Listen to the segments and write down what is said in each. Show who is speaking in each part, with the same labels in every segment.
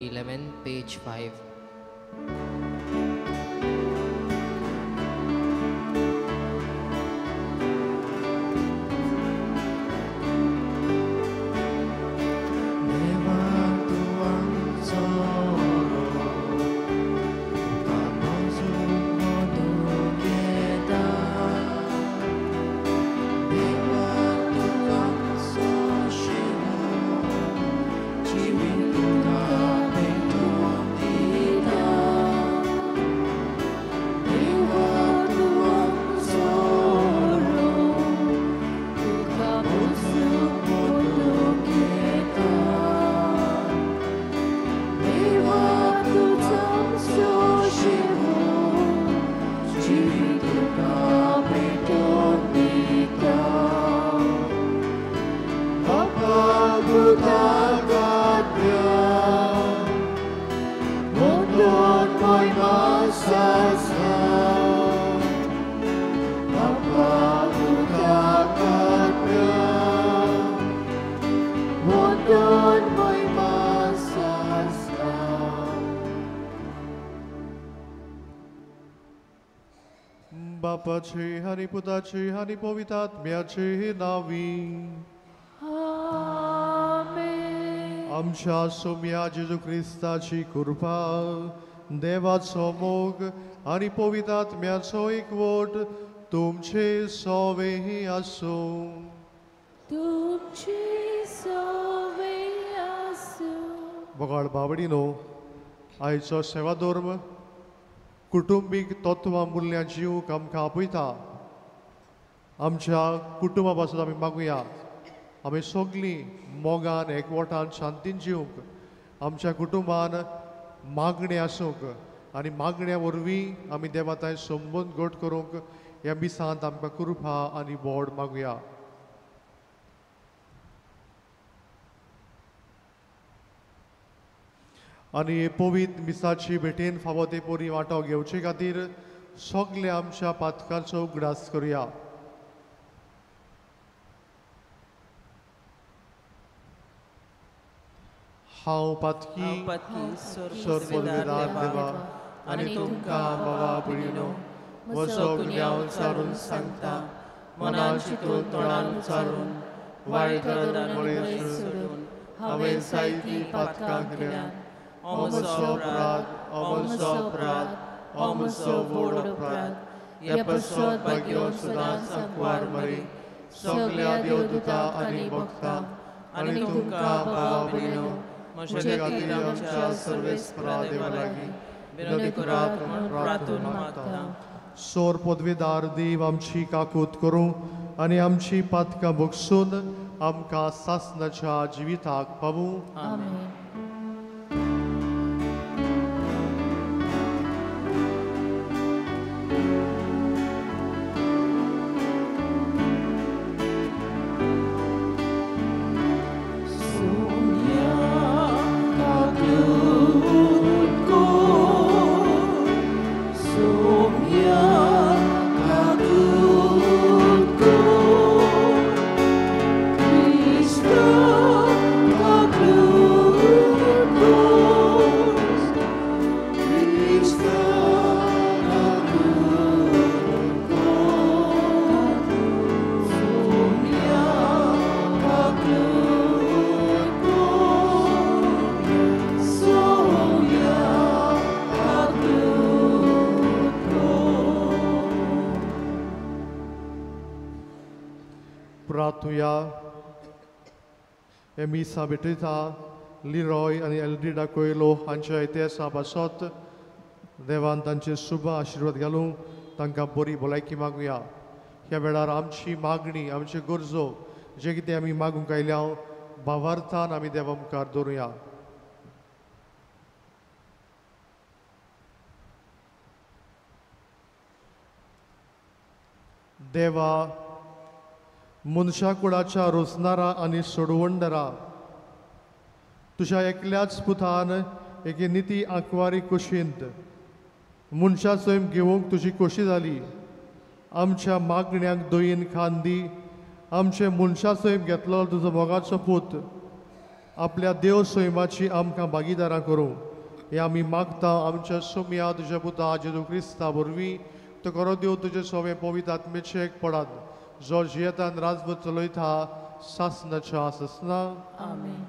Speaker 1: 11, page 5.
Speaker 2: Bapaci, Hani Putaci, Hani Povitatmiaci navi.
Speaker 3: Amen.
Speaker 2: Amcia sumia Gesù Christaci curpa, Devat somog, Hani Povitatmiaci quod, tum ce sovehi assum.
Speaker 3: तुमची सवय असो.
Speaker 2: Bogal बावडीनो, आयचो सेवाधर्म कुटुंबीक तत्वामुल्य जीव आमकां आपयता. आमच्या कुटुंबा पासून आमी मागुया आमी सगळीं मोगान एकवटान शांतीन जिवंक आमच्या कुटुंबान मागणी आसूंक आनी मागण्या वरवीं आमी देवाताय संबंद घट करूंक ह्या मिसांत आमकां कृपा आनी बोड मागुया. आनी हे पवित्र मिसाची भेटेन फावो ते पोरी वांटो घेवचे खातीर सगळे आमच्या पातकाचो उगडास करुया. हांव पातकी सर्ववेदार देवा आनी तुमकां बाबा भयणीनो म्हजो गुन्यांव चारून सांगता. मनान चिंतून तोंडान उच्चारून वायट करन बरें सोडून हांवें जायतीं पातकां केल्यात. म्हजो अपराध म्हजो व्हड अपराध. ह्या पसत भाग्यो सदांच सांकवार मरे सगळ्या देवदूतां आनी भक्तां आनी तुमकां बाबा भयणीनो म्हजे खातीर आमच्या सर्वेस्परा देवा लागीं विनवणी करात म्हूण प्रार्थना मागता. सोर पदवीदार देव आमची काकूत करूं आनी आमची पातकां भोगसून आमकां सासणाच्या जिविताक पावूं.
Speaker 3: आमेन.
Speaker 2: प्रार्थुया. हे मिसा भेटयता लिरॉय आनी एल्ड्रिडा कोयलो हांच्या इतिहासा पासत देवान तांचे शुभ आशिर्वाद घालूं तांकां बरी भलायकी मागुया. ह्या वेळार आमची मागणी आमच्यो गरजो जे कितें आमी मागूंक आयल्या भावार्थान आमी देवा मुखार दवरुया. देवा मनशा कुळाच्या रोसणारा आनी सोडवणदारा तुज्या एकल्याच पुतान एके निती आंकवारी कुशींत मनशा सैम घेवंक तुजी खोशी जाली. आमच्या मागण्यांक दोयीन खांदी आमचे मनशा सैम घेतलो तुजो मोगाचो पूत
Speaker 1: आपल्या देव सैमाची आमकां भागीदारां करूं हे आमी मागता आमच्या सोम्या तुज्या पुता जेजू क्रिस्ता वरवीं तो करो देव तुजे सोवे पवित्र आत्मेचे एक पडात जो जियेतान राजवट चलयता सासनाच्या आसना
Speaker 3: आमेन.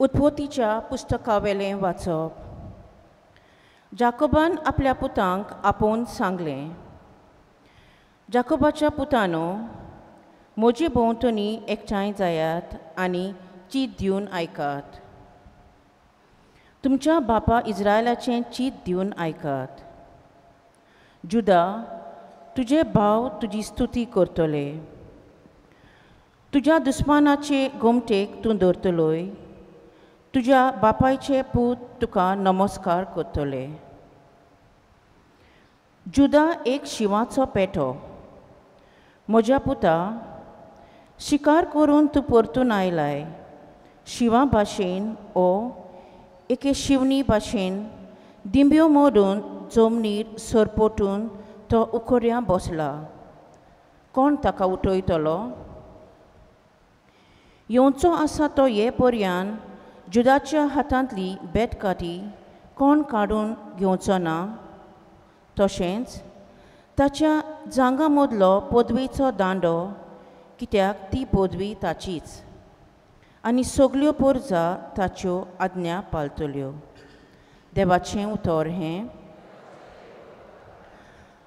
Speaker 4: उत्पत्तीच्या पुस्तकावेलें वाचप. जाकोबान आपल्या पुतांक आपोवन सांगलें, जाकोबाच्या पुतानो, म्हजे भोंवतणी एकठांय जायात आनी चीत दिवन आयकात. तुमच्या बापा इस्रायलाचें चीत दिवन आयकात. जुदा, तुजे भाव तुजी स्तुती करतले. तुज्या दुस्मानाचे गोमटेक तूं धरतलोय. तुज्या बापायचे पूत तुका नमस्कार करतले. जुदा एक शिवाचो पेटो. म्हज्या पुता, शिकार करून तूं परतून आयलाय. शिवा भाशेन ओ एके शिवनी भाशेन दिंब्यो मोडून जमनीर सरपटून तो उखड्यां बसला. कोण ताका उठयतलो? येवचो आसा तो हे पर्यान जुदाच्या हातांतली बेतकाठी कोण काडून घेवचो ना? तशेंच ताच्या जांगा मदलो पदवेचो दांडो, कित्याक ती पदवी ताचीच आनी सगल्यो पोरजा ताच्यो आज्ञा पाळटल्यो. देवाचें उतर हें.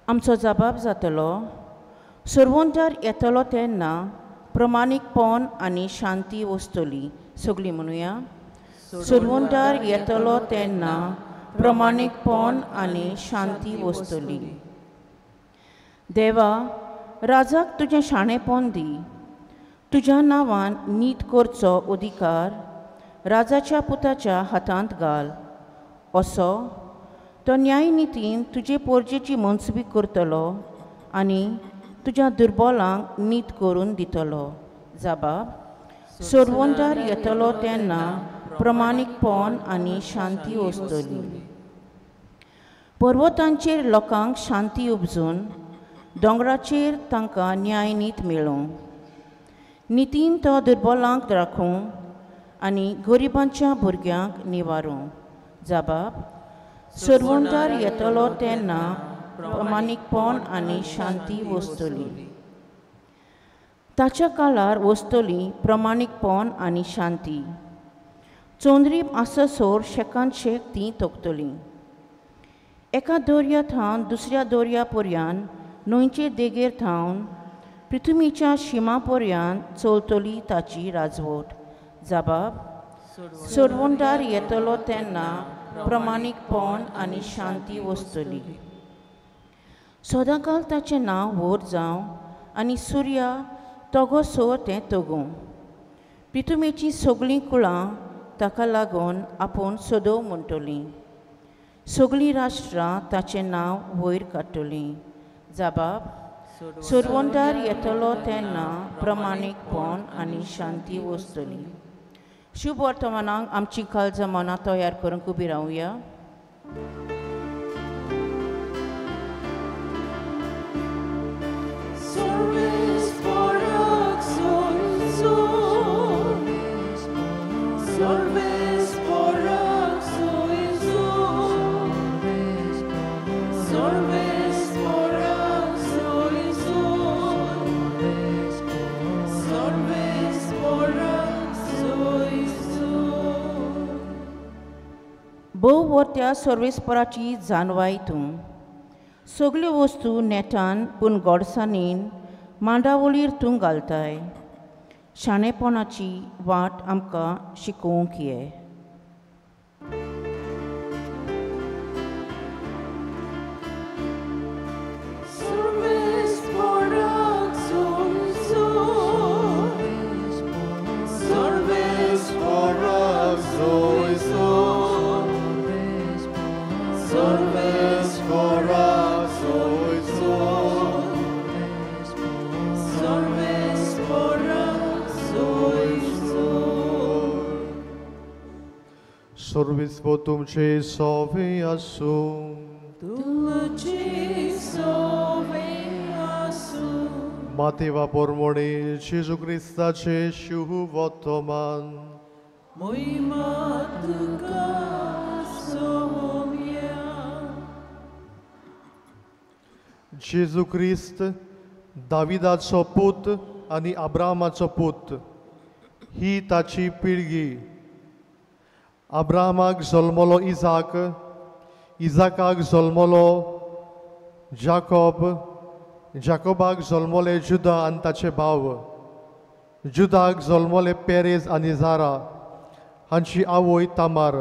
Speaker 4: आमचो जबाब जातलो, सर्वोंतार येतलो तेन्ना प्रमाणीकपण आनी शांती वस्तली. सगळीं म्हणुया. सर्वोंतार येतलो तेन्ना प्रमाणीकपण आनी शांती वस्तली. देवा, राजाक तुजें शाणेपण दी. तुज्या नांवान नीत करचो अधिकार राजाच्या पुताच्या हातांत घाल. असो तो न्यायनितीन तुजे पोरजेची मनसुबी करतलो आनी तुज्या दुर्बलांक नीत करून दितलो. जबाब, सर्वोंतार येतलो तेन्ना प्रमाणीकपण आनी शांती वस्तली. पर्वतांचेर लोकांक शांती उपजून दोंगराचेर तांकां न्याय नीत मेळूं. नितीन तो दुर्बलांक राखूं आनी गरिबांच्या भुरग्यांक निवारूं. जबाब, सर्वोंतार येतलो तेन्ना प्रमाणीकपण आनी शांती वस्तली. ताच्या काळार वस्तली प्रमाणीकपण आनी शांती. चोंदरी आससोर शेकान शेक ती तोखतली. एका दर्या थावन दुसऱ्या दर्या पर्यान न्हंयचे देगेर थावन पृथ्वीच्या शिमा पर्यान चलतली ताची राजवट. जबाब, सर्वोंतार येतलो तेन्ना प्रमाणीकपण आनी शांती वस्तली. सदांकाल ताचें नांव व्हड जावं आनी सुर्या तोगो सोर तें तगूं. पृथ्वीची सगळीं कुळां ताका लागून आपूण सदव म्हणटलीं. सगळीं राष्ट्रां ताचें नांव वयर काडटलीं. जबाब, सर्वोंतार येतलो तेन्ना प्रमाणीकपण आनी शांती वस्तली. शुभ वर्तमानाक आमची काळजां मनां तयार करूंक उबी रावया. भोव वर्त्या सर्वेस्पराची जानवाय तूं. सगल्यो वस्तू नेटान पूण गोडसाणीन मांडावळीर तूं घालताय. शाणेपणाची वाट आमकां शिकोवंक ये.
Speaker 1: obispo तुमचे सोवे आसूं
Speaker 2: तुझे सोवे आसू
Speaker 1: Matewa pormone Jezu Chrystaचे शुभवर्तमान
Speaker 2: mój matka Sowia.
Speaker 1: Jezu Chryst Dawidaचो पूत आनी अब्रामाचो पूत ही ताची पिळगी अब्रामाक जल्मलो इजाक इजाकाक जल्मलो जाकोब जाकोबाक जल्मले जुदा आनी ताचे भाव जुदाक जल्मले पेरेज आनी जारा हांची आवय तामार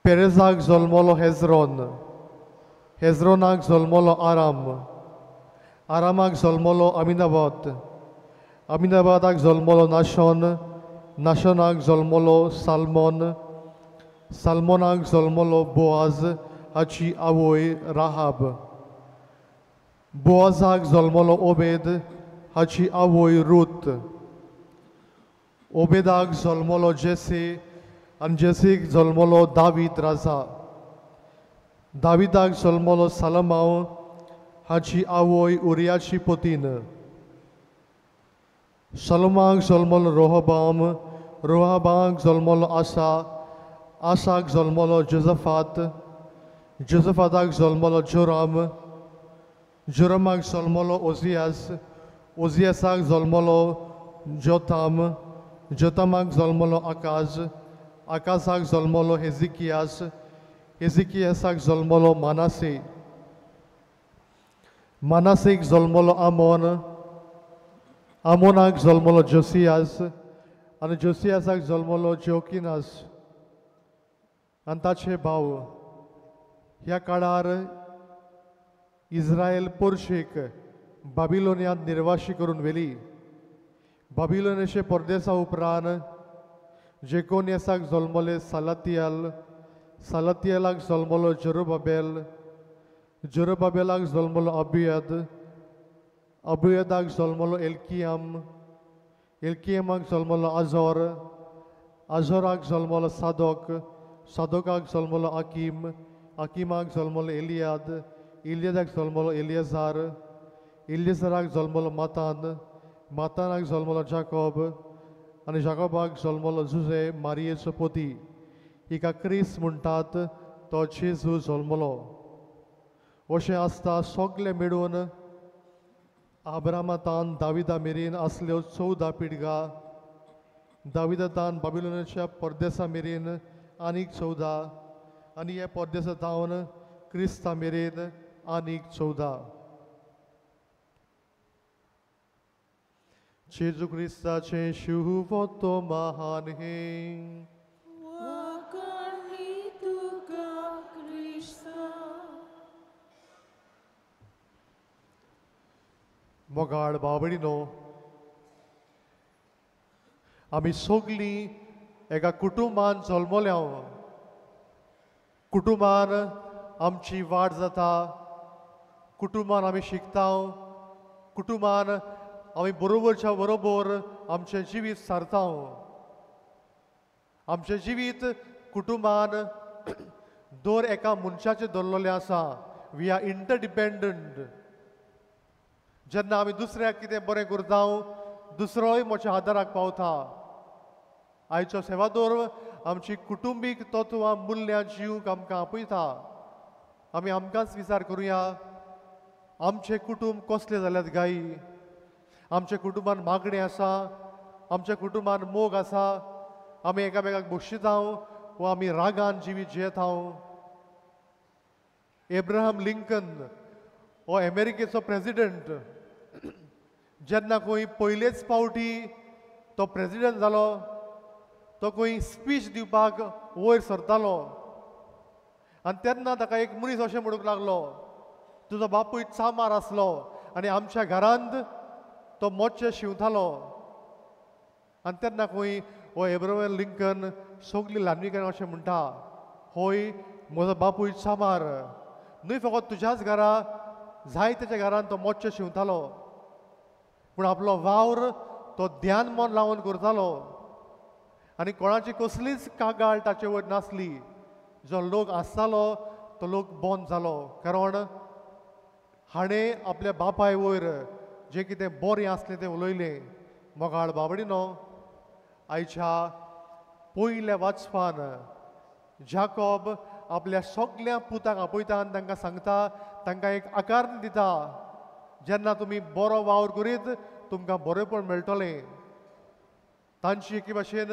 Speaker 1: पेरेजाक जल्मलो हेजरोन हेजरोनाक जल्मलो आराम आरामाक जल्मलो अमिनाबाद अमिनाबादाक जल्मलो नाशोन नाशोनाक जल्मलो सालमोन सालमोनाक जल्मलो बोआज हाची आवय राहाब बोआजाक जल्मलो ओबेद हाची आवय रूत ओबेदाक जल्मलो जेसे आनी जेसीक जल्मलो दावीद राजा दाविदाक जल्मलो सालमाव हाची आवय उरियाची पोतीन सलमाक जल्मलो रोहबाम रोहबामाक जल्मलो आसा आसाक जल्मलो जोजफात जोजफाताक जल्मलो जोराम जोरामाक जल्मलो ओजियास ओजियासाक जल्मलो जोताम जोतामाक जल्मलो आकाज आकाजाक जल्मलो हेजिकियास हेजिकियासाक जल्मलो मानासे मानासेक जल्मलो आमोन आमोनाक जल्मलो जोसियास आनी जोसियासाक जल्मलो जोकिनास आनी ताचे भाव ह्या काळार इस्रायल पोर्शेक बाबिलोनियांत निर्वाशी करून व्हेली बाबिलोनाचे परदेसा उपरांत जेकोनियासाक जल्मले सालातियाल सालातियालाक जल्मलो जरुबाबेल जरुबाबेलाक जल्मलो अबियद अबियदाक जल्मलो एल्कियाम एल्कियामाक जल्मलो आजोर आजोराक जल्मलो सादोक सादोकाक जल्मलो आकीम आकीमाक जल्मलो एलियाद इलियादाक जल्मलो एलियाजार इलियाजाराक जल्मलो मातान मातानाक जल्मलो जाकोब आनी जाकोबाक जल्मलो जुजे मारियेचो पोती हिका क्रिस म्हणटात तो जेजू जल्मलो अशें आसता सगळे मेळून आब्रामातान दाविदा मेरेन आसल्यो 14 पिळगा दाविदातान बाबिलोनाच्या परदेसा मेरेन आनीक 14 आनी हे परदेसांतावन क्रिस्ता मेरेन आनीक 14 जेजू क्रिस्ताचे शुभवर्तमान हे
Speaker 2: Wakani tuka Krishna.
Speaker 1: मोगाळ बावडीनो आमी सगळीं एका कुटुंबान जल्मल्या कुटुंबान आमची वाड जाता कुटुंबान आमी शिकता कुटुंबान आमी बरोबरच्या बरोबर आमचें जिवीत सारता आमचें जिवीत कुटुंबान दर एका मनशाचें धरलेलें आसा वी आर इंटरडिपेंडंट जेन्ना आमी दुसऱ्याक कितें बरें करता दुसरोय म्हज्या आदाराक पावता आयचो सेवादोर आमची कुटुंबीक तत्वां मुल्यां जीवक आमकां आपयता आमी आमकांच विचार करुया आमचें कुटुंब कसलें जाल्यात गायी आमच्या कुटुंबान मागणें आसा आमच्या कुटुंबान मोग आसा आमी एकामेकाक बक्षिता वा आमी रागान जिवीत जियेता एब्राहम लिंकन हो अमेरिकेचो प्रेसिडेंट जेन्ना खंय पयलेच फावटी तो प्रेसिडेंट जालो तो खंय स्पीच दिवपाक वयर सरतालो आनी तेन्ना ताका एक मनीस अशें म्हणूंक लागलो तुजो बापूय चामार आसलो आनी आमच्या घरांत तो मोच्चे शिंवतालो आनी तेन्ना खंय हो एब्राहम लिंकन सगळीं ल्हानविकारां अशें म्हणटा होय म्हजो बापूय चामार न्हय फकत तुज्याच घरा जायत्याच्या घरांत तो मोच्चे शिंवतालो पूण आपलो वावर तो ध्यान मन लावन करतालो आनी कोणाची कसलीच कागाळ ताचे वयर नासली. जो लोक आसतालो तो लोक बंद जालो, कारण हाणें आपल्या बापाय वयर जें कितें बरें आसलें तें उलयलें. मोगाळ बाबडीनो, आयच्या पयल्या वाचपान जाकोब आपल्या सगळ्या पुताक आपयता आनी तांकां सांगता, तांकां एक आकार दिता, जेन्ना तुमी बरो वावर करीत तुमकां बरेंपण मेळटलें. तांची एके भाशेन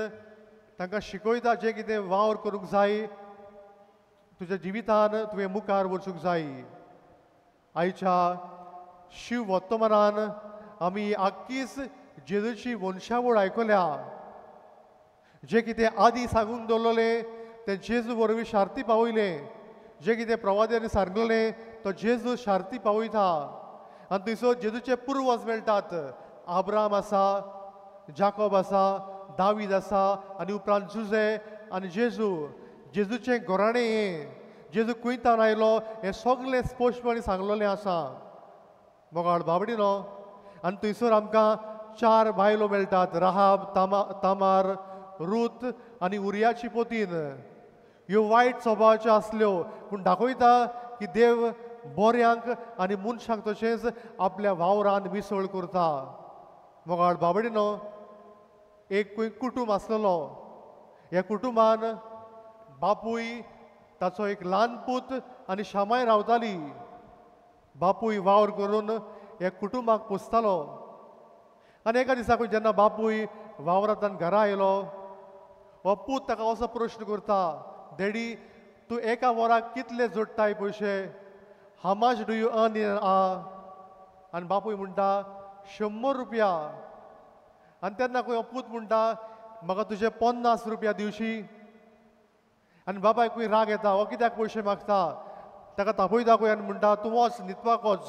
Speaker 1: तांकां शिकयता जें कितें वावर करूंक जाय तुज्या जिवितान तुवें मुखार वचूंक जाय. आयच्या शिव वर्तमानान आमी आख्खीच जेजूची वंशावळ आयकल्या. जें कितें आदी सांगून दवरलेलें तें जेजू वरवीं शार्ती पावयलें. जें कितें प्रवाद्यांनी सांगलेलें तो जेजू शार्ती पावयता. आनी थंयसर जेजूचे पुर्वज मेळटात. आब्राम आसा, जाकोब आसा, दावीद आसा, आनी उपरांत जुजे आनी जेजू. जेजूचें घोराणें हें, जेजू कुयतान आयलो हें सगळें स्पश्टपणी सांगलेलें आसा. मोगाळ बाबडीनो, आनी थंयसर आमकां 4 बायलो मेळटात. राहाब, तामार, रूथ आनी उरियाची पोतीन. ह्यो वायट स्वभावाच्यो आसल्यो पूण दाखयता की देव बऱ्यांक आनी मनशांक तशेंच आपल्या वावरान मिसळ करता. मोगाळ बाबडीनो, एक कुटूंब आसलेलो. ह्या कुटुंबान बापूय, ताचो एक ल्हान पूत आनी शामाय रावताली. बापूय वावर करून ह्या कुटुंबाक पोसतालो. आनी एका दिसाकूय जेन्ना बापूय वावरांतल्यान घरा आयलो, हो पूत ताका असो प्रश्न करता, डॅडी तूं एका वराक कितले जोडटाय पयशे? How much do you earn in आ? आनी बापूय म्हणटा 100 रुपया. आनी तेन्ना हो पूत म्हणटा म्हाका तुजे 50 रुपया दिवशी. आनी बापायकूय राग येता, हो कित्याक पयशे मागता. ताका तापयता आनी म्हणटा तूं वच न्हिदपाक वच.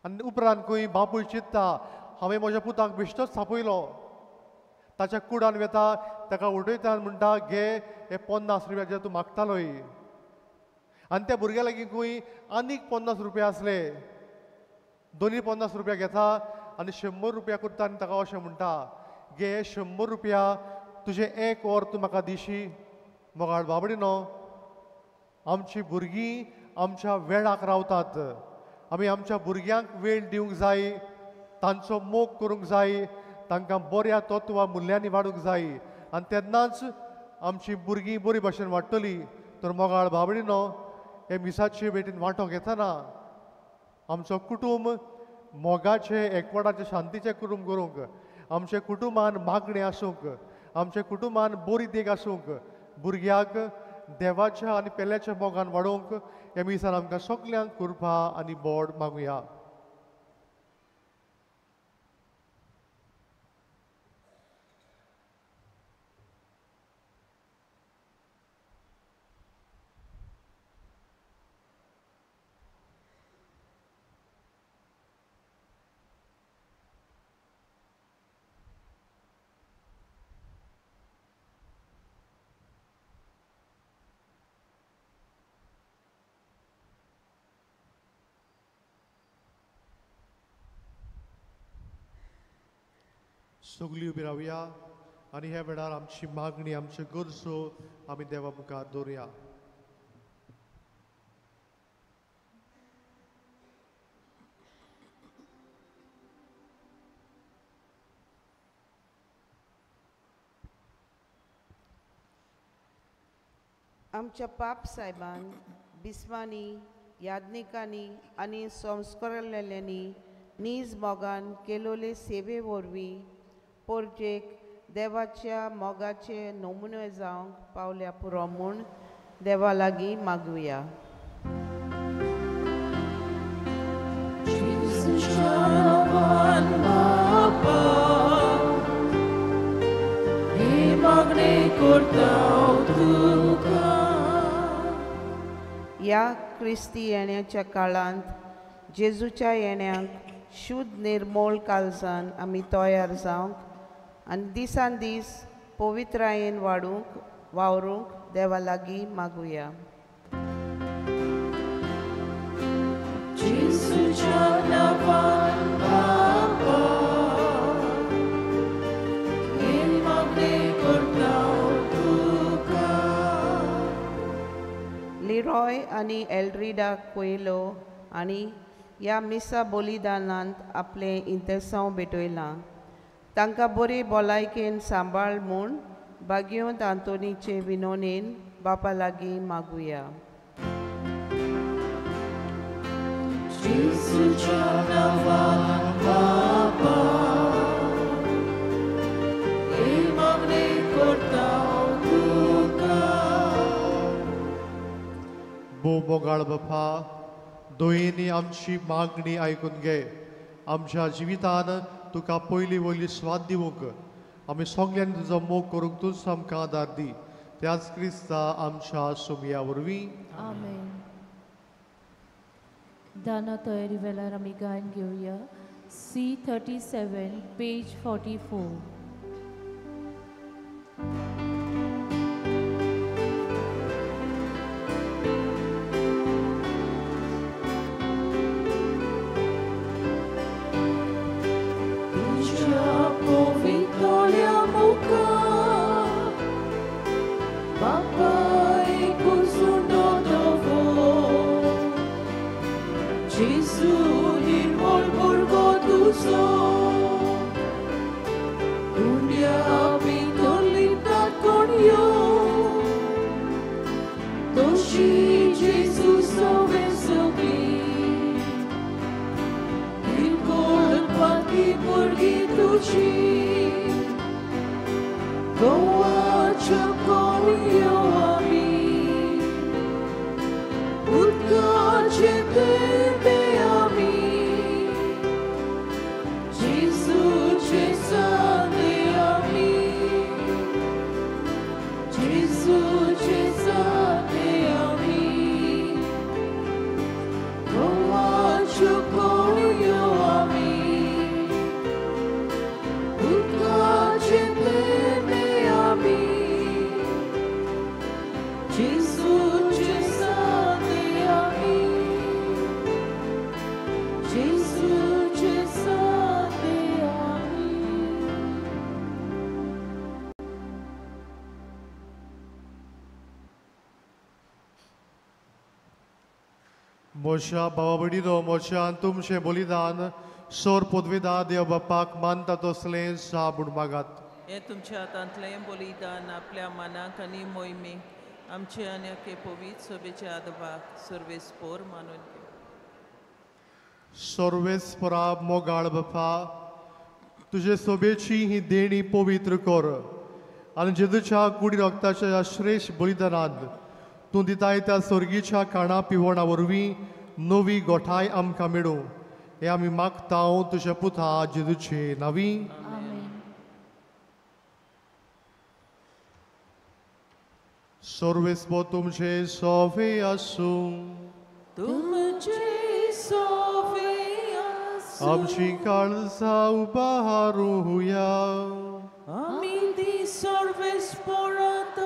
Speaker 1: आनी उपरांत खंय बापूय चिंतता, हांवें म्हज्या पुताक बेश्टोच थापयलो. ताच्या कुडान वेता, ताका उठयता आनी म्हणटा घे हे 50 रुपया जे तूं मागतालोय. आनी त्या भुरग्या लागीं खंय आनीक 50 रुपया आसले. दोनी 50 रुपया घेता आनी 100 रुपया करता आनी ताका अशें म्हणटा, घे 100 रुपया तुजें एक वर तूं म्हाका दिशी. मोगाळ बाबडीनो, आमची भुरगीं आमच्या वेळाक रावतात. आमी आमच्या भुरग्यांक वेळ दिवंक जाय, तांचो मोग करूंक जाय, तांकां बऱ्या तत्वां मुल्यांनी वाडूंक जाय. आनी तेन्नाच आमची भुरगीं बरी भाशेन वाडटली. तर मोगाळ बाबडीनो, हे मिसाचे भेटीन वांटो घेतना आमचो कुटूंब मोगाचे, एकवटाचे, शांतीचे कुटूंब करूंक, आमच्या कुटुंबान मागणी आसूंक, आमच्या कुटुंबान बरी देख आसूंक, भुरग्याक देवाच्या आनी पेल्याच्या मोगान वाडोवंक हे मिसान आमकां सगल्यांक कृपा आनी बोड मागुया. सगळीं उबी रावया आनी ह्या वेळार आमची मागणी, आमच्यो गरजो आमी देवा मुखार दवरया.
Speaker 5: आमच्या पाप साहेबान बिस्वांनी, याज्ञिकांनी आनी संस्कारलेल्यांनी नीज मोगान केलोले सेवे वरवीं पोरजेक देवाच्या मोगाचे नमुने जावंक पावल्या पुरो म्हूण देवा लागीं मागुया. ह्या क्रिस्ती येण्याच्या काळांत जेजूच्या येण्याक शुद्ध निर्मोळ काळजान आमी तयार जावंक आनी दिसान दीस पवित्रायेन वावरूंक देवा लागीं मागुया.
Speaker 3: Magne
Speaker 5: लिरॉय आनी एल्ड्रिडा कोयलो आनी ह्या मिसा बलिदानांत आपलें इंतेसांव भेटयलां. तांकां बरे भलायकेन सांबाळ म्हूण भाग्योंत आंतोनीचे विनोनेन बापा लागीं मागुया.
Speaker 2: जेसूच्या नांवान बापा, हे मागणे करता तुका.
Speaker 1: बोगाळ बापा, दोयेनी आमची मागणी आयकून घे. आमच्या जिवितान तुका पयली वयली स्वाद दिवंक आमी सगळ्यांनी तुजो मोग करूंक तूंच आमकां आदार दी. त्याच क्रिस्ता आमच्या सुमया वरवीं.
Speaker 3: आमेन. दाना तयारी वेळार आमी गायन घेवया. C37 page 44.
Speaker 2: तुझ्या पवित्रल्या मुखार बापा एकूण सुंदो दवर. जेसू निर्मळ भुरगो तुजो, दुनिया भितरली ताकोणयो, तशी जेसू सवे सगळी. Ilkolpati भुरगी तुजी, गोवाच्या कोणयो आमी. उदकाचे थेंबे आमी, जेसूचे साने आमी. जेसूचे साने आमी, गोवाच्या कोणयो आमी. उदकाचे थेंबे आमी, जेसूचे साने आमी. जेसूचे साने आमी.
Speaker 1: मोशा भावा भयणीनो, मोशान तुमचें बलिदान सोर पदवेदार देव बापाक मानता तसलें साबूड मागात.
Speaker 6: हे तुमच्या हातांतलें बलिदान आपल्या मनाक आनी मोहिमेक आमचे आनी पवित्र सभेच्या आदबाक सर्वेस्पोर मानून घे.
Speaker 1: सर्वेस्परा मोगाळ बापा, तुजे सोबेची ही देणी पवित्र कर आनी जेजूच्या कुडी रक्ताच्या ह्या श्रेश्ठ बलिदानांत तूं दिताय त्या सर्गीच्या खाणा पिवणा वरवीं नवी गोठाय आमकां मेळूं. हे आमी मागतां तुज्या पुता जेजूचे नांवी.
Speaker 3: आमेन.
Speaker 1: सर्वेस्पो तुमचे सोवे आसूं.
Speaker 2: तुमचे सोवे आसूं.
Speaker 1: आमची काळजां उबारूया.
Speaker 2: आमी ती सर्वेस्परांताय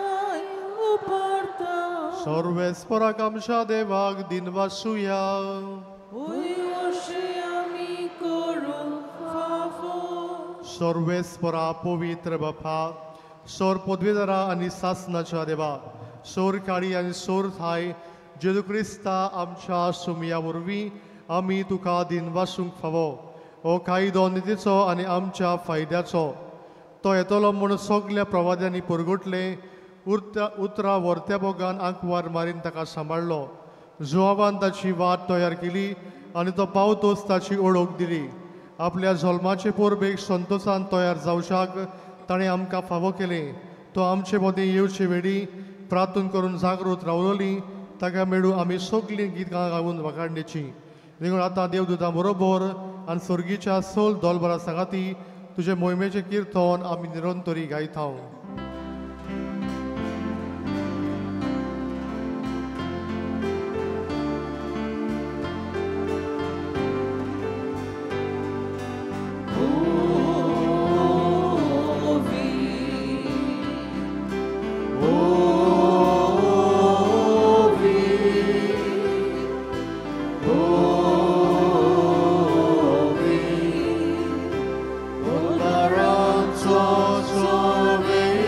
Speaker 2: उबारता.
Speaker 1: सर्वेस्पराक आमच्या देवाक दिनवासुया.
Speaker 2: अशें आमी करूंक फावो.
Speaker 1: सर्वेस्परा पवित्र बापा, सोर पदवेदारा आनी सासनाच्या देवा, सोर काळी आनी सोर थाय जेजू क्रिस्ता आमच्या सुमया वरवीं आमी तुका दिनवासूंक फावो. हो कायदो नितीचो आनी आमच्या फायद्याचो. तो येतलो म्हूण सगल्या प्रवाद्यांनी परगटले. उतरां वर्त्या बोगान आंकवार मारीन ताका सांबाळलो. जुआवान ताची वाट तयार केली आनी तो पावतोच ताची ओळख दिली. आपल्या जल्माचे पोरबेक संतोशान तयार जावशाक ताणें आमकां फावो केलें. तो आमचे मदीं येवचे वेळी प्रार्थना करून जागृत रावलोली. ताका मेळून आमी सगळीं गितां गावून वखाणणेची. देखून आतां देवदूतां बरोबर आनी सर्गीच्या सोल दोलबरा सांगाती तुजे मोहिमेचें किर्तन आमी निरंतरी गायता. Sovereign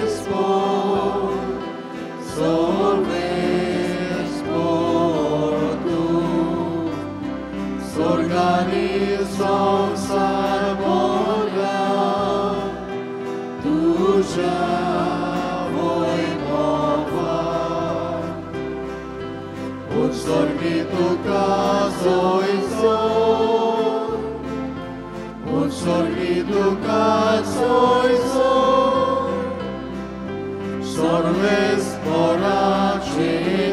Speaker 1: तुका सोयसो उत्सर्गी तुका सोयसो सर्वेस्पराचे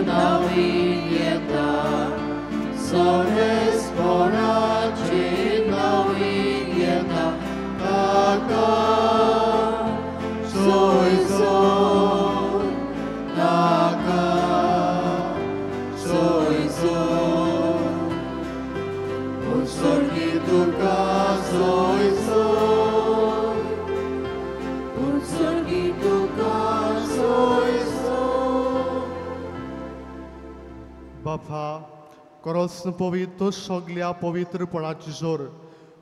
Speaker 1: नवीन येता सर्वेस्पराचे नवीन येता ताका सोयसो ताका सोयसो उत्सर्गी तुका सोयसो उत्सर्गी तुका सोयसो. बापा खरोच पवित्र सगळ्या पवित्रपणाची जोर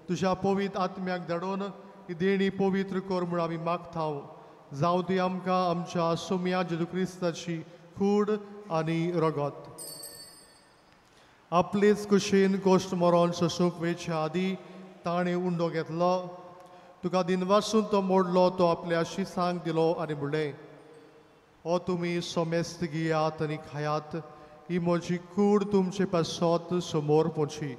Speaker 1: तुझ्या पवित्र आत्म्याक धाडून ही देणी पवित्र कर म्हूण आमी मागतांव. जावं ती आमकां आमच्या सोम्या जेजू क्रिस्ताची कूड आनी रगत. आपलेच कुशीन गोश्ट मरण सोसूंक वेच्या आदीं ताणें उंडो घेतलो. तुका दिनवासून तो मोडलो तो आपल्या शिसांक दिलो आनी म्हणलें हो तुमी सोमेस्त घेयात आनी खायात ही म्हजी कूड तुमचे पासत समोर पोची.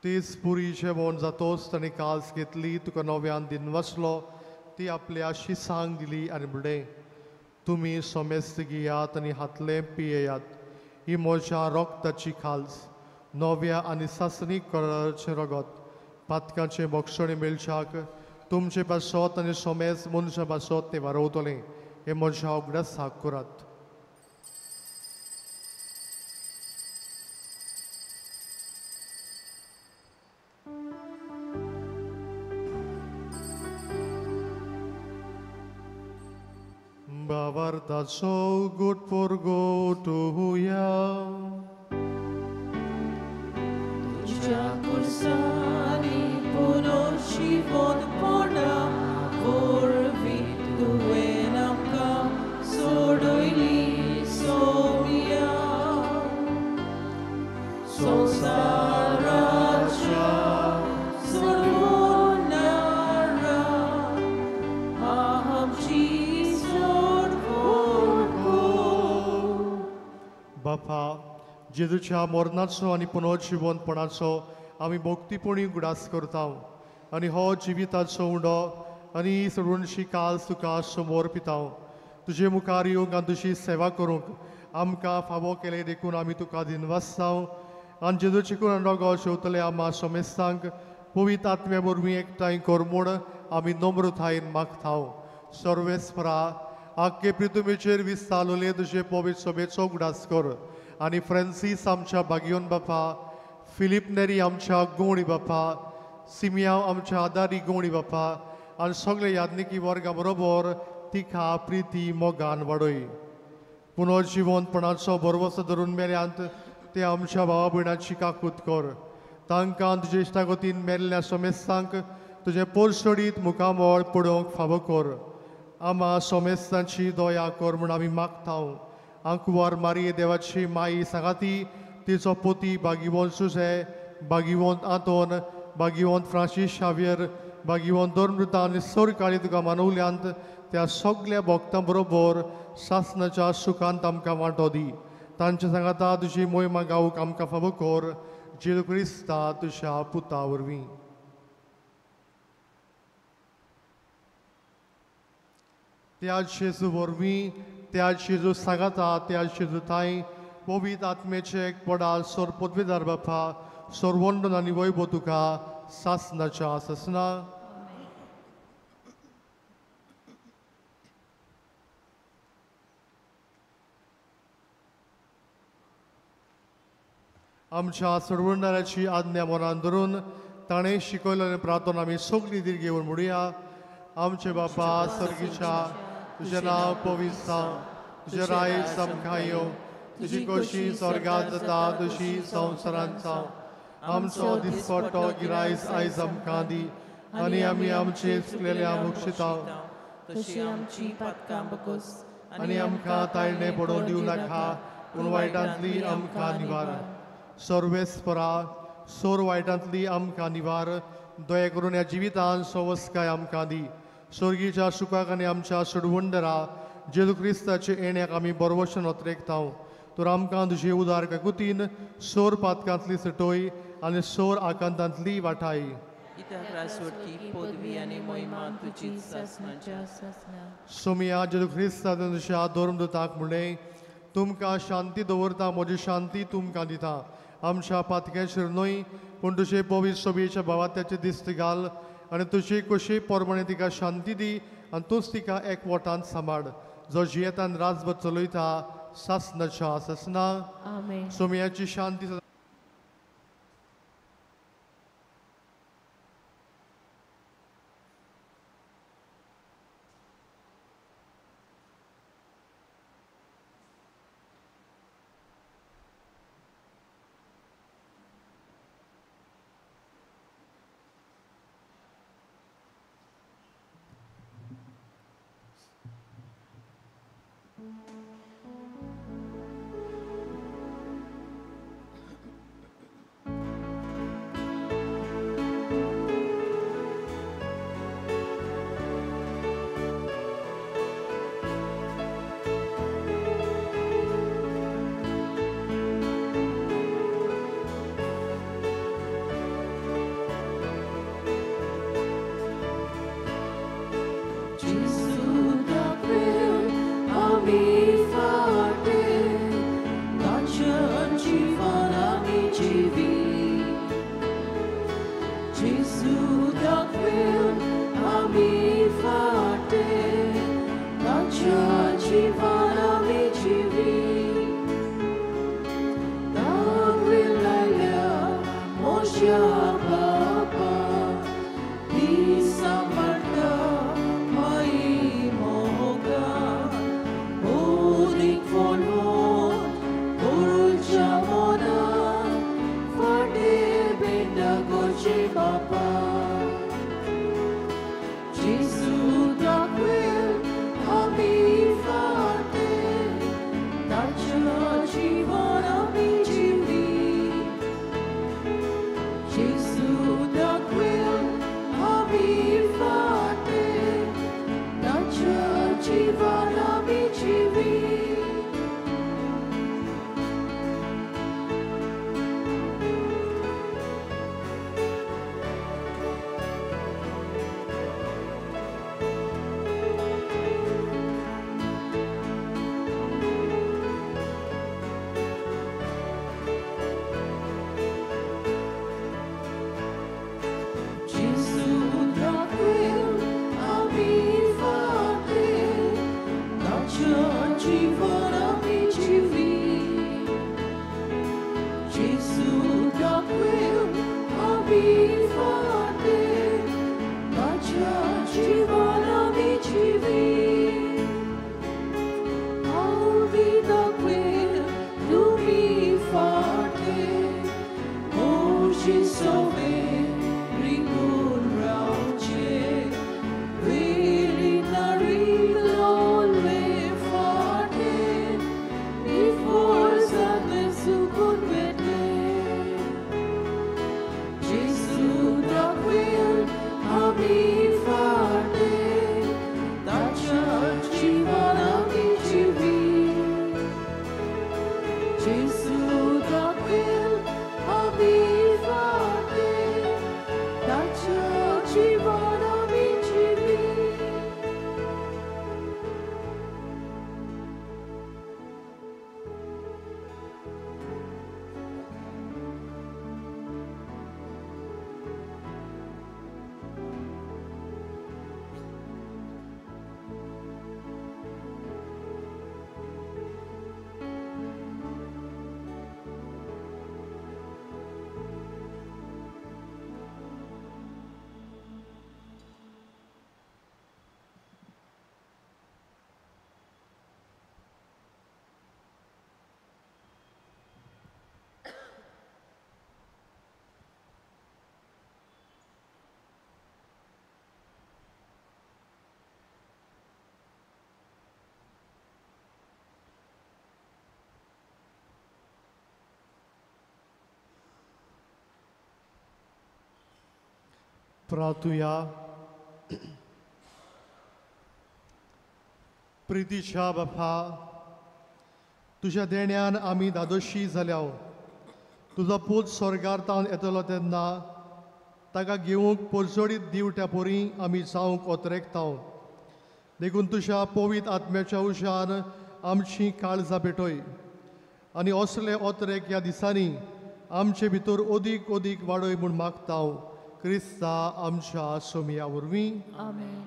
Speaker 1: तीच पुरी जेवण जातोच ताणें कास घेतली तुका नव्यान दिन वाचलो ती आपल्या शिसांक दिली आनी म्हणलें तुमी सोमेस्त घेयात आनी हातलें पियेयात ही म्हज्या रोगताची खाल्स नव्या आनी सासणीक कलराचें रगत पातकांचें भक्षण मेळच्याक तुमचे पासत आनी सोमेज मनशा पासत तें वारवतलें हें म्हज्या उगडासाक करात. Bavartaso good for go to ya.
Speaker 2: Tuझ्या कुर्सानी पुनर्जीवन पडा वरवी तुवें आमकां सोडयली सोम्या संवसाराच्या सर्वोन्नारा आमची
Speaker 1: बापा जेजूच्या मरणाचो आनी पुनर्जीवनपणाचो आमी भक्तीपणी उगडास करता आनी हो जिविताचो उंडो आनी सडूणशी काल तुका समोर पिता. तुजे मुखार येवंक आनी तुजी सेवा करूंक आमकां फावो केले देखून आमी तुका दिनवासता आनी जेजूचे करून रगो शेवतले आमा सोमेस्तांक पवित्र आत्म्या वरवीं एकठांय कर म्हूण आमी नम्रतायेन मागता. सर्वेस्परा आख्खे पृथ्वीचेर विस्तारलेले तुजे पवित्र सभेचो उगडास कर आनी फ्रांसीस आमच्या बागियोन बापा फिलीप नेरी आमच्या गवणी बापा सिमिया आमच्या आदारी गवणी बापा आनी सगळे याज्ञिकी वर्गा बरोबर तिका प्रिती मोगान वाडय. पुनर्जीवनपणाचो भरवसो धरून मेल्यांत ते आमच्या भावा भयणांची काकूत कर. तांकां तुजे इश्टागतीन मेल्ल्या सोमेस्तांक तुजे पोरसडीत मुखामोळ पडोवंक फावो कर. आमा सोमेस्तांची दया कर म्हूण आमी मागता. आंकुवार मारये देवाची माई सांगाती तिचो पोती भागिवंत सुजे भागिवंत आंतोन भागिवंत फ्रांसीस शावियर भागिवंत दोर्मृता आनी सर काळी तुका मानवल्यांत त्या सगळ्या भक्तां बरोबर शासनाच्या सुखांत आमकां वांटो दी. तांच्या सांगाता तुजी मोहिमा गावूंक आमकां फावो कर जेजू क्रिस्ता तुज्या पुता वरवीं. त्या जेजू वरवीं त्या जेजू सांगाता त्या जेजू ताई पवित्र आत्मेचे एक पडाल सोर पदवेदार बापा सोरवंडन आनी वैभव तुका सासनाच्या ससना. आमच्या सोडवणाऱ्याची आज्ञा मनान धरून ताणें शिकयलें प्रार्थना आमी सगळीं दीर घेवन म्हणुया. आमचे बापा सर्गीच्या तुजें नांव पवित्र जावं तुजें रायज आमकां येवं तुजी कशी स्वर्गांत जाता तशी संवसारांत जावं. आमचो दिसपट्टो गिरायज आयज आमकां दी आनी आमी आमचे चुकलेल्या मुक्षिता
Speaker 2: तशी आमची पातकां बगोस
Speaker 1: आनी आमकां ताळणे पडोवन दिवं नाका पूण वायटांतली आमकां निवार. सर्वेस्परा सोर वायटांतली आमकां निवार दया करून ह्या जिवितान सवस्काय आमकां दी. स्वर्गीच्या सुखाक आनी आमच्या सडवंडरा जेजू क्रिस्ताचे येण्याक आमी बरोवशेन ओतरेकताव. तर आमकां तुजे उदार काकुतीन सोर पातकांतली सटोय आनी सोर आकांतांतली वाटाय.
Speaker 6: कित्याक रासवटकी पदवी आनी महिमा तुजीच सासणाच्या.
Speaker 1: सोमिया जेजू क्रिस्ता तुझ्या धर्मदूताक म्हणले, तुमकां शांती दवरता, म्हजी शांती तुमकां दिता. आमच्या पातक्याचेर न्हय पूण तुजे पवित्र सोबीच्या भावात्याचे दिश्ट घाल आनी तुजे कशे परमणे तिका शांती दी आनी तूंच तिका एकवटान सांबाळ. जो जियेतान राजभर चलयता सासणाच्या सासना.
Speaker 3: आमेन.
Speaker 1: सोमियाची शांती प्रार्थुया. प्रितीच्या बापा, तुझ्या देण्यान आमी दादोशी जाल्या. तुजो पूत स्वर्गांतान येतलो तेन्ना ताका घेवंक परजोडीत दिवट्या परी आमी जावंक ओतरेकताव. देखून तुज्या पवित्र आत्म्याच्या उशान आमची काळजां पेटय आनी असले ओतरेक ह्या दिसांनी आमचे भितर ओदीक ओदीक वाडय म्हूण मागताव. क्रिस्ता आमच्या सोमया वरवीं.
Speaker 3: आमेन.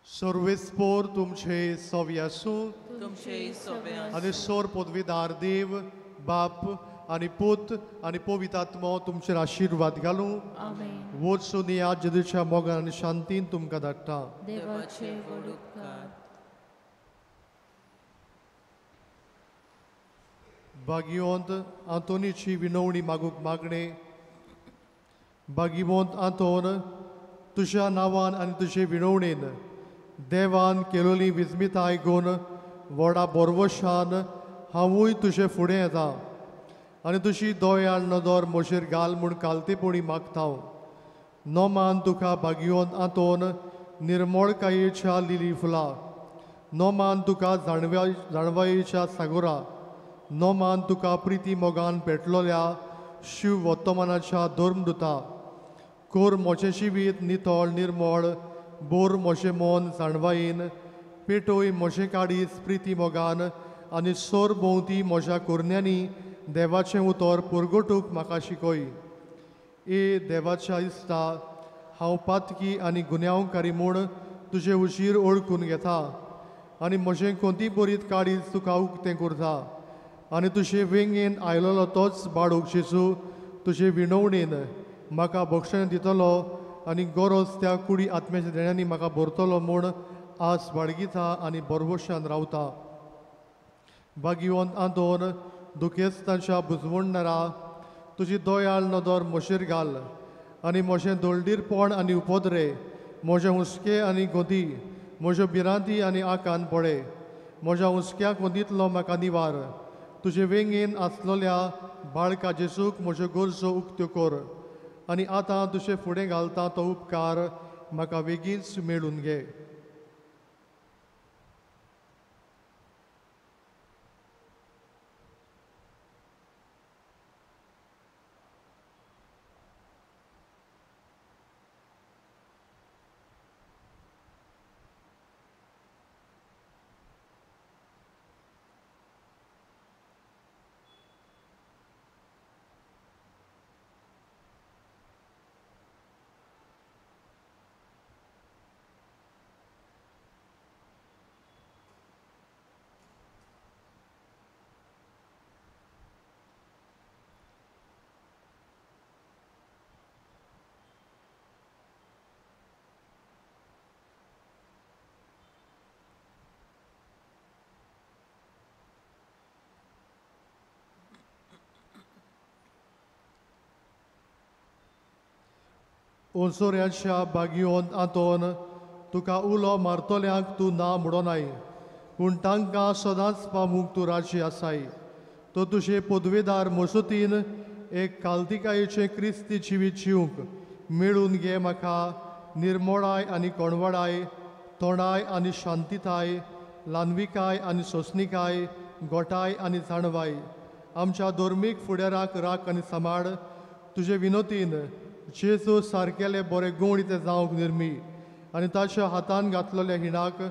Speaker 1: सर्वेस्पोर तुमचे सोवी आसूं
Speaker 6: तुमचे सोबे
Speaker 1: आनी सोर पदवीदार देव बाप आनी पूत आनी पवित्र आत्मो तुमचेर आशिर्वाद घालूं.
Speaker 3: आमेन.
Speaker 1: वचून या जेजूच्या मोगान आनी शांतीन तुमकां धाडटा.
Speaker 3: देवाचे व्हड उपकार.
Speaker 1: भागिवंत आंतोनीची विनवणी मागूंक मागणे. भागिवंत आंतोन, तुज्या नांवान आनी तुजे विनवणेन देवान केलोली विस्मिताय घेवन व्हडा बोरवशान हांवूय तुजे फुडें येता आनी तुजी दोयाळ नदर म्हजेर घाल म्हूण कालतेपणी मागताव. नोमान तुका भागिवंत आंतोन निर्मळकायेच्या लिली फुलां. नोमान तुका जाणवायेच्या सागोरा. नोमान तुका प्रिती मोगान पेटलोल्या शिव वर्तमानाच्या धर्मदुता. कोर मोचें जिवीत नितळ निर्मळ. बोर मोशें मोन जाणवायेन. पेटोय मोशें काडीस प्रिती मोगान आनी सोर भोंवती म्हज्या कुरण्यांनी देवाचें उतर पुरगोटूंक म्हाका शिकय. ए देवाच्या इश्टा, हांव पातकी आनी गुन्यांवकारी म्हूण तुजें उशीर ओळखून घेता आनी म्हजें कोंती बरीत काडीस तुका उक्तें करता. आनी तुजे वेंगेन आयलोलो तोच बाळूक जेजू तुजे विणवणेन म्हाका भक्षण दितलो आनी गरज त्या कुडी आत्म्याच्या देण्यांनी म्हाका भरतलो म्हूण आस बाळगिता आनी बरवशान रावता. भागिवंत आंतोन, दुखेस्तांच्या बुजवणदारा, तुजी दोयाळ नदर म्हजेर घाल आनी म्हजें दोळडीरपण आनी उपद्रे, म्हजें हुस्के आनी गोदी, म्हज्यो भिरांती आनी आकान पळे. म्हज्या हुस्क्या गोदींतलो म्हाका निवार. तुजे वेंगेन आसलोल्या बाळका जेजूक म्हज्यो गरजो उक्त्यो कर आनी आतां तुजे फुडें घालता तो उपकार म्हाका बेगीनच मेळून घे. ओसोऱ्याच्या भागिवंत आंतोन, तुका उलो मारतल्यांक तूं ना म्हणोनाय, पूण तांकां सदांच पावूंक तूं राजी आसाय. तो तुजे पदवेदार मसुतीन एक काल्तिकायेचें क्रिस्ती जिवीत जिवंक मेळून घे म्हाका. निर्मळाय आनी कोणवडाय, तोंडाय आनी शांतीताय, ल्हानविकाय आनी सोंसणिकाय, गोठाय आनी जाणवाय आमच्या धर्मीक फुडाराक राख आनी सांबाळ. तुजे विनोतीन जेजू सारकेले बरे गूण ते जावंक निर्मी आनी ताच्या हातान घातलेल्या हिणाक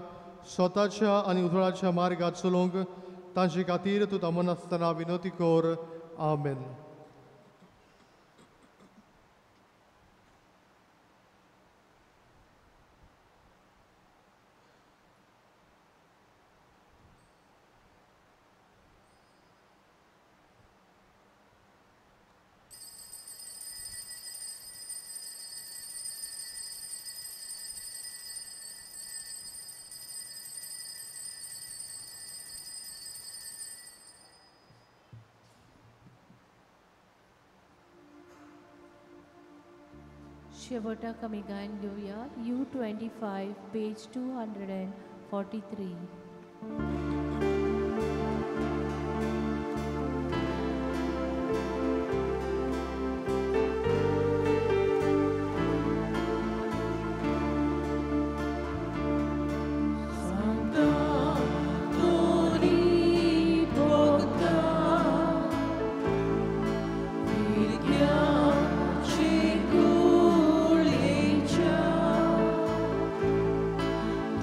Speaker 1: स्वताच्या आनी उजळाच्या मार्गात चलोवंक तांचे खातीर तूं तमन आसतना विनोती कर. आमेन.
Speaker 3: शेवटाक आमी गायन घेवया U25 पेज 243.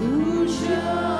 Speaker 2: Duša